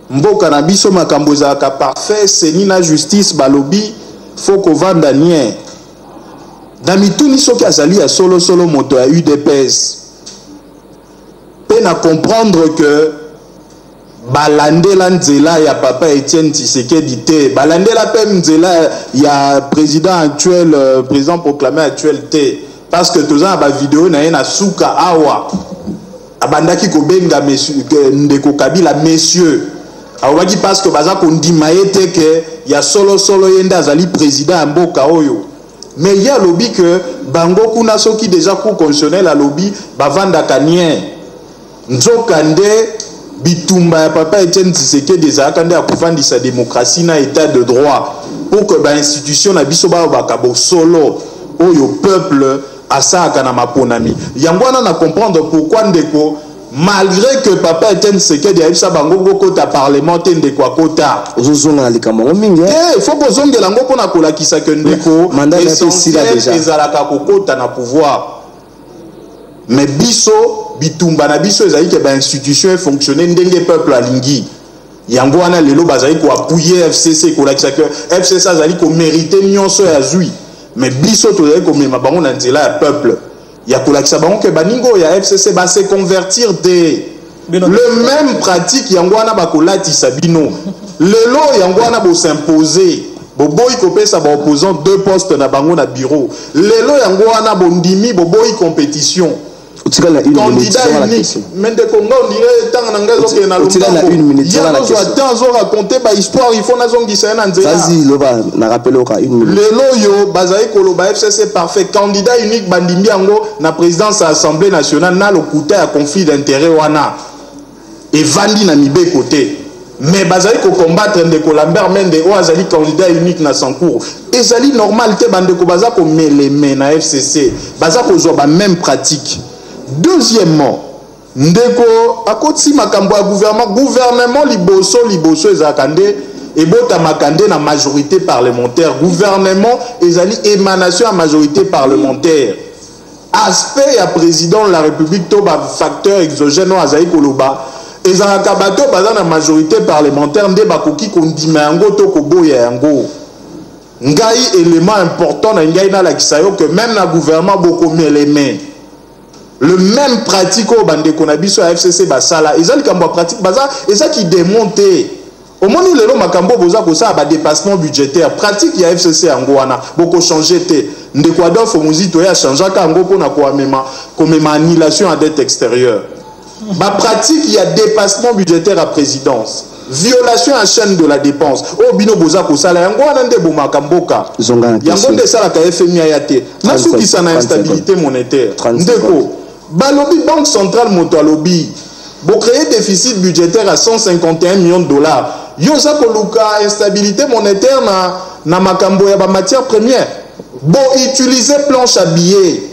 mboka na biso makambo ezalaka parfait seni na justice balobi faut kovanda nie na mituni soki azali ya solo moto ya UDPS pe na comprendre que balandela nzela ya papa Etienne Tshisekedi te balandela pe nzela ya président actuel président proclamé actuel te parce que toza ba vidéo na ye na suka awa abandaki ko benga monsieur ndeko Kabila messieurs awaki parce que baza ko ndima yete que ya solo yenda azali président ya mboka oyo mais ya lobby que bango kuna soki déjà cour constitutionnel a lobby bavanda kanien nzokande bitumba ya papa Etienne Tshisekedi ezalaka nde akofandisa démocratie na état de droit pour que ba institution na biso ba bakabo solo oyo peuple asaka na maponami yangwana na comprendre pourquoi ndeko malgré que papa était Tshisekedi a ça bango kota parlementaire ndeko akota ozozonga na likambo mingi il faut bozongela ngo pona kolakisa que ndeko mandat est aussi là déjà ezalaka kokota na pouvoir mais biso bitumba na biso ezali ke ba institution fonctionner ndenge peuple alingi yango wana lelo bazali ko appuyer FCC kolakisa que FCC azali ko mériter nyonso ya zui mais biso tozali ko mema bango na nzela ya peuple ya kolakisa bango ke baningo ya FCC ba se convertir le même pratique yango wana bakolatisa bino lelo yango wana bo s'imposer boboyi kopesa ba opposant 2 postes na bango na bureau lelo yango wana bondimi boboyi compétition candidat unique mais de Congo on dirait tant na ngazo ke na lomba ya zo attend zo raconter ba histoire il faut na zongi sana nzela vas-y loba na rappelle oka 1 minute lelo yo bazai koloba FCC parfait candidat unique bandimbi yango na présidence à l'Assemblée nationale na lokuta ya conflit d'intérêt wana et vandi na mibe côté mais bazali ko combattre ndeko Lambert Mende o azali candidat unique na Sankour ezali normal te bandeko baza ko meleme na FCC baza ko zo ba même pratique. Deuxièmement, ndeko akoti makambo ya gouvernement liboso ezakande et bota makande na majorité parlementaire gouvernement ezali émanation à majorité parlementaire aspect ya président de la République to ba facteur exogène azali koloba ezaka bato baza na majorité parlementaire nde bakoki kondima yango to koboya yango ngai élément important na ngai na la kisayo que même na gouvernement boko meleme le même pratique au bande qu'on a biso à FCC basala ezali kambo pratique baza eza qui démonter au moment où le makambo boza ko ça ba dépassement budgétaire pratique ya FCC yango wana boko changer te ndeko Adolphe Muzito ya changer ka ngo pona ko mema annulation à dette extérieure ba pratique ya dépassement budgétaire à présidence violation à chaîne de la dépense au bino boza ko sala yango wana nde bo makamboka yango nde sala ka FMI ayate na suki sana instabilité monétaire ndeko balobi banque centrale moto alobi bo créer déficit budgétaire à 151 millions de dollars yo za koluka instabilité monétaire na makambo ya ba matière première bo utiliser planche à billets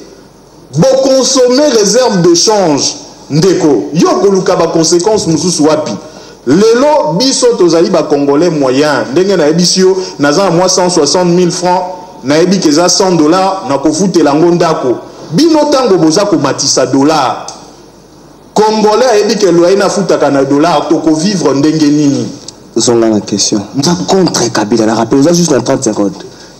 bo consommer réserve de change ndeko yo koluka ba conséquences mususu wapi lelo biso tozali ba congolais moyen ndenge na ebisio naza moi 160 000 francs na ebi keza 100 dollars na kofutela ngo ndako bino tango boza ko matisa dollar congolais ayebi ke loyer na futaka na dollar to ko vivre ndenge nini zonga na question nza contre Kabila la rappel oza juste dans 30 secondes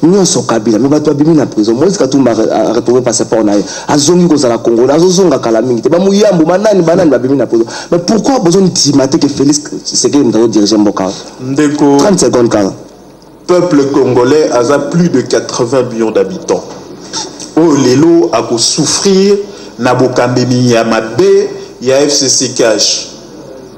nyonso Kabila mais bato abimi na prison Moïse Katumba a retrouvé passeport na azongi kozala congolais azozonga kala mingi te ba muyambu banani babimi na prison mais pourquoi besoin de timater que Félix Tshisekedi mtao diriger Mboka ndeko 30 secondes car peuple congolais a plus de 80 millions d'habitants. Oh lelo a ko souffrir na bokambemi ya mabe ya FCC cash.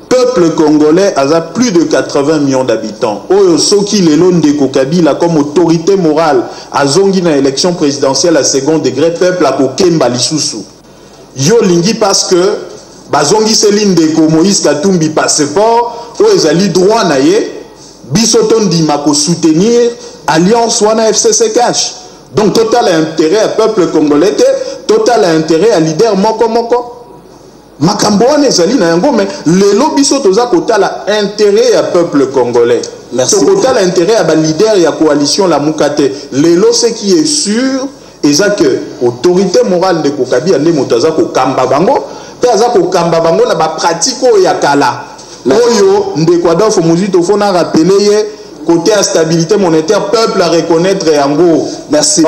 Peuple congolais a plus de 80 millions d'habitants. Oh soki lelo ndeko Kabila comme autorité morale azongi na élection présidentielle à second degré peuple a ko kemba lisusu. Yo lingi parce que bazongi seline ndeko Moïse Katumbi passeport o ezali droit na ye biso tondima ko soutenir alliance wana FCC cash. Donc total intérêt à peuple congolais, total intérêt à leader moko. Makambo wana ezali na yango mais lelo biso toza kotala intérêt à peuple congolais. Merci. Total intérêt à ba leader ya coalition la mukate. Lelo ce qui est sûr eza que autorité morale de Kokabi ande motaza ko kamba bango, pe aza ko kamba bango na ba pratique ya kala. Oyo ndeko Adolphe Muzito fona rappeler ye côté à stabilité monétaire, peuple à reconnaître Yango. Merci.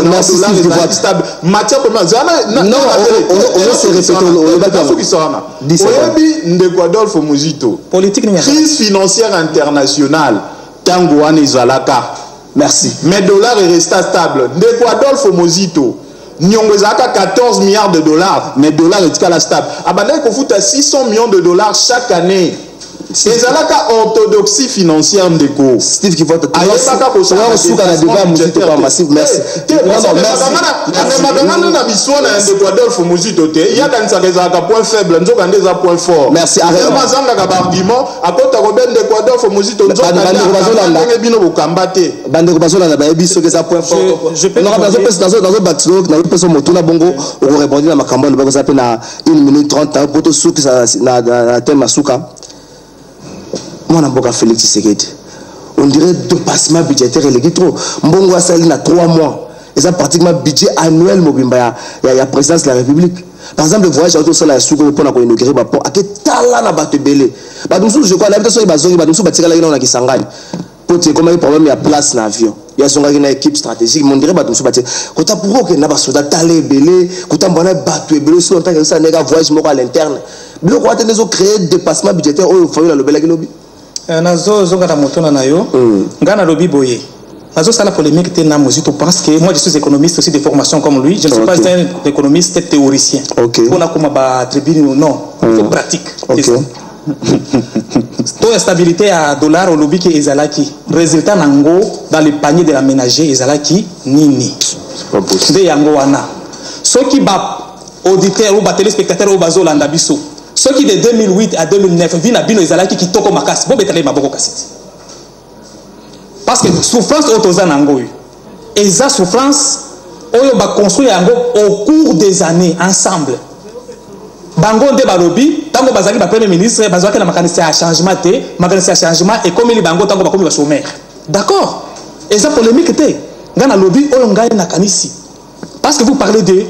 Merci. Stable. Matière première. Non, on se répète. Adolphe Muzito. Politique. Crise financière internationale. Tango Anezalaka. Merci. Mais dollar est resté stable. Ndeko Adolphe Muzito. Nyongwezaka 14 milliards de dollars. Mais dollar est stable. Abandonné qu'on fout à 600 millions de dollars chaque année. ezalaka orthodoxie financière ndeko Steve qui vote ayebaka kosala suka na débat musique pas massif merci makangana na biswana ya ndeko Adolphe Muzito te yakanisaka ezalaka point faible nzoka nde eza point fort merci azangaka baargument akota kobe ndeko Adolphe Muzito nzoka ndenge bino bokamba te bandeko bazolanda bayebi soki eza point fort nazopesa motuna bongo okorépondre na makambo alobaki eza mpe na 1 minute 30 po tosukisa na teme asuka mwana mboka Félix Tshisekedi on dirait dépassement budgétaire eleki trop mbongo asali na 3 mois eza pratiquement budget annuel mobimba ya présidence de la République. Par exemple, le voyage auto sala ya suko mpona ko inaugurer ba pont aketala na bato ebele bato mosusu je crois na biso bazongi bato mosusu batikala na Kisangani pote comme un problème ya place na avion ya songa na équipe stratégique mon dirait bato mosusu batikala kota pour que na ba soda tala ebele kota mbona bato ebele so en tant que ça nega voyage moko à l'interne bilo ko atende zo créer dépassement budgétaire oyo faut la lobela ki lobi nazo zonga na motona na yo ngana lobi boye nazo sala polémique te na Muzito parce que moi je suis économiste aussi de formation comme lui je ne suis pas un économiste théoricien on a comme ba tribune non pratique to stabilité à dollar au lobby qui ezalaki résultat nango dans le panier de la ménager ezalaki nini de yango wana ceux qui ba auditeur ou ba téléspectateur ou bazolanda biso ceux qui de 2008 à 2009 vina bino ezalaki kitoko makasi bo betale maboko kasiti parce que souffrance autoza nango eza souffrance oyo ba construire yango au cours des années ensemble bango nde balobi tango bazaki ba premier ministre bazaki na makanisi ya changement te makanisi ya changement et comme li bango tango bakomi ba chômeur d'accord eza polémique te ngana lobi oyo ngai na kanisi parce que vous parlez de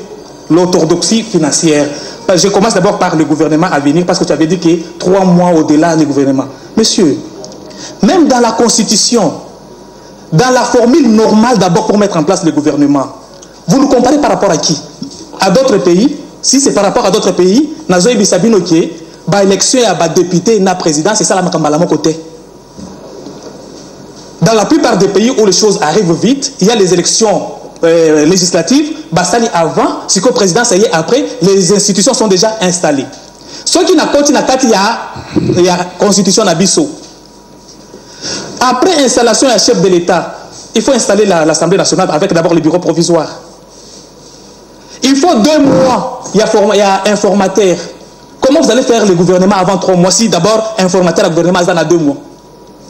l'orthodoxie financière. Je commence d'abord par le gouvernement à venir parce que tu avais dit que 3 mois au-delà du gouvernement. Monsieur, même dans la constitution, dans la formule normale d'abord pour mettre en place le gouvernement, vous nous comparez par rapport à qui? À d'autres pays? Si c'est par rapport à d'autres pays, Nazoï Bissabino qui est, élection et député, na président, c'est ça la makambala mon côté. Dans la plupart des pays où les choses arrivent vite, il y a les élections législatives, Bastani avant, si le président ça y est après, les institutions sont déjà installées. Ceux qui n'ont pas il y a constitution d'Abisso. Après installation du chef de l'État, il faut installer l'Assemblée nationale avec d'abord le bureau provisoire. Il faut 2 mois, il y a informateur. Comment vous allez faire le gouvernement avant 3 mois si d'abord informateur le gouvernement dans 2 mois?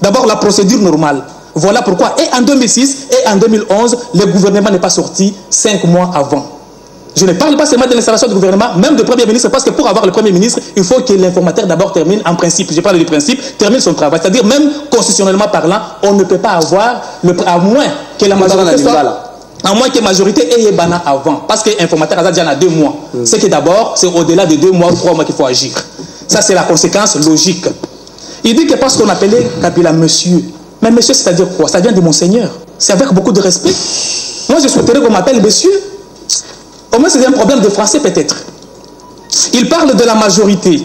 D'abord la procédure normale. Voilà pourquoi, et en 2006 et en 2011, le gouvernement n'est pas sorti 5 mois avant. Je ne parle pas seulement de l'installation du gouvernement, même du Premier ministre, parce que pour avoir le Premier ministre, il faut que l'informateur d'abord termine en principe, je parle du principe, termine son travail. C'est-à-dire, même constitutionnellement parlant, on ne peut pas avoir, à moins que la majorité soit... À moins que la majorité ait bana avant. Parce que l'informateur a déjà 2 mois. C'est que d'abord, c'est au-delà de 2 mois ou 3 mois qu'il faut agir. Ça, c'est la conséquence logique. Il dit que parce qu'on appelait Kabila monsieur. Mais monsieur, c'est-à-dire quoi? Ça vient de Monseigneur. C'est avec beaucoup de respect. Moi, je souhaiterais qu'on m'appelle monsieur. Au moins, c'est un problème de français peut-être. Il parle de la majorité.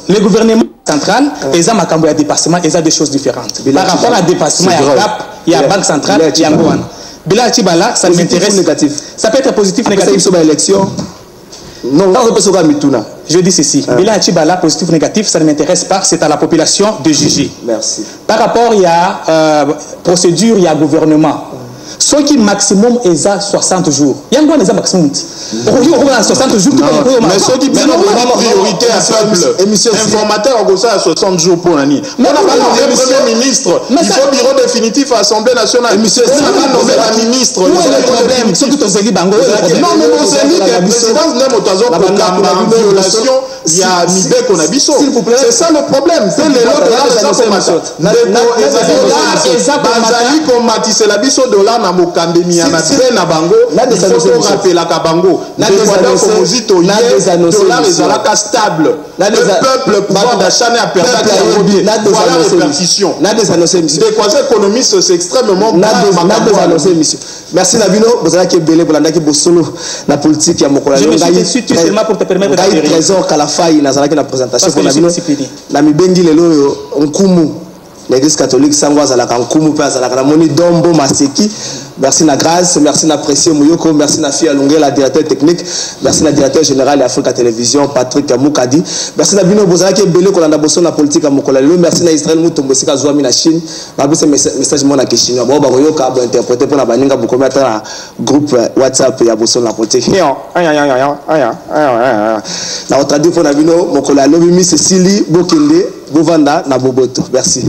Le gouvernement central, ils ont un dépassement, ils ont des choses différentes. Par rapport à dépassement, il y a CAP, il y a Banque centrale, il y a Gohan. Bila Tibala, ça m'intéresse. Ça peut être positif, négatif. Sur l'élection. Non, je dis ceci. Bila Tibala, positif, négatif, ça ne m'intéresse pas. C'est à la population de juger. Merci. Par rapport, il y a procédure, il y a gouvernement. Ce qui maximum est à 60 jours. Il y a un maximum. 60 jours. Mais ce qui est priorité à peuple. Informateur à 60 jours pour l'année. On n'a pas nommé Premier ministre. Il faut bureau définitif à l'Assemblée nationale. On n'a pas nommé la ministre. Où est le problème? Non, mais mon série, la présidence n'est pas en violation. Il y a Mibé qu'on a biso. C'est ça le problème. C'est les lots de l'argent. Bazali qu'on matisse la biso dollar na mokambemi na na bango. Il faut rappeler la kabango. Dollar est stable. Le peuple pouvoir d'achat n'est à perdre. Voilà les répercussions. Des conseils économistes, c'est extrêmement merci Nabino. Vous avez qui belé pour la bosolo la politique ya mokola. Je me suis dessus seulement pour te permettre de trésor Kalafai na zalaki na présentation pour Nabino. Na mibendi lelo nkumu l'église catholique sango azalaka nkumu pe azalaka na moni dombo maseki. Merci na grâce, merci na précieux Mouyoko, merci na fille Alungé, la directeur technique, merci na directeur général d'Africa Télévision Patrick Moukadi, merci na bino bozalaki belé kolanda boso na politique à Mokola lelo, merci na Israël Mutombo sika zwami na Chine. Ba bise message mo na Chinois ba ba yoka ba interpréter pour na baninga bu commettre na groupe WhatsApp ya boso na politique. Na traduit pour na bino Mokola lobi mi Cécilie Bokende Bovanda na Boboto. Merci.